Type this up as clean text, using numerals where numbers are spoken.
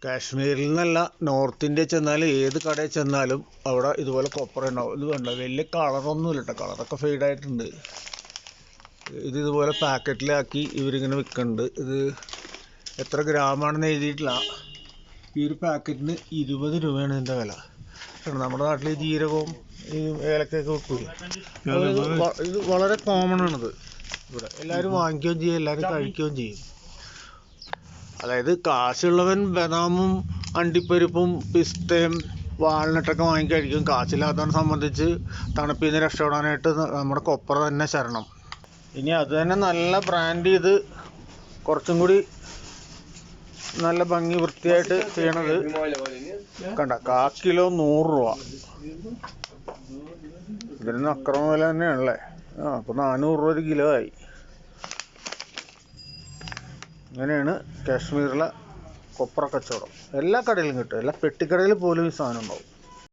കാശ്മീരിൽ നിന്നല്ല, north India ചെന്നാലും ഏത് കടയിൽ ചെന്നാലും അവിടെ ഇതുപോലെ കൊപ്ര ഉണ്ടാവും. ഇത് കണ്ടോ, വലിയ കളറൊന്നുമില്ല കേട്ടോ, കളറൊക്കെ ഫെയ്ഡായിട്ടുണ്ട്. ഇതുപോലെ പാക്കറ്റിലാക്കി ഇവരിങ്ങനെ വിൽക്കുന്നുണ്ട്. ഇത് എത്ര ഗ്രാമാണെന്ന് എഴുതിയിട്ടില്ല. ഈ ഒരു പാക്കറ്റിന് 20 രൂപയാണ് ഇതിൻ്റെ വില. നമ്മുടെ നാട്ടിൽ ജീരകവും ഈ ഏലക്കയൊക്കെ വെക്കൂല, ഇത് വളരെ കോമൺ ആണിത്. ഇവിടെ എല്ലാവരും വാങ്ങിക്കുകയും ചെയ്യും, എല്ലാവരും കഴിക്കുകയും ചെയ്യും. അതായത് കാശുള്ളവൻ ബദാമും അണ്ടിപ്പരിപ്പും പിസ്തയും വാൾനട്ടൊക്കെ വാങ്ങിക്കഴിക്കും. കാശില്ലാത്തവനെ സംബന്ധിച്ച് തണുപ്പിൽ നിന്ന് രക്ഷപ്പെടാനായിട്ട് നമ്മുടെ കൊപ്ര തന്നെ ശരണം. ഇനി അത് തന്നെ നല്ല ബ്രാൻഡ് ചെയ്ത് കുറച്ചും കൂടി നല്ല ഭംഗി വൃത്തിയായിട്ട് ചെയ്യണത് കണ്ട, 1/4 കിലോ 100 രൂപ. ഇതിന് അക്രമ വില തന്നെയാണല്ലേ. അപ്പോൾ 400 രൂപ ഒരു കിലോ ആയി. ഇങ്ങനെയാണ് കാശ്മീരിലെ കൊപ്ര കച്ചവടം. എല്ലാ കടയിലും കിട്ടും, എല്ലാ പെട്ടിക്കടയിൽ പോലും ഈ സാധനം ഉണ്ടാവും.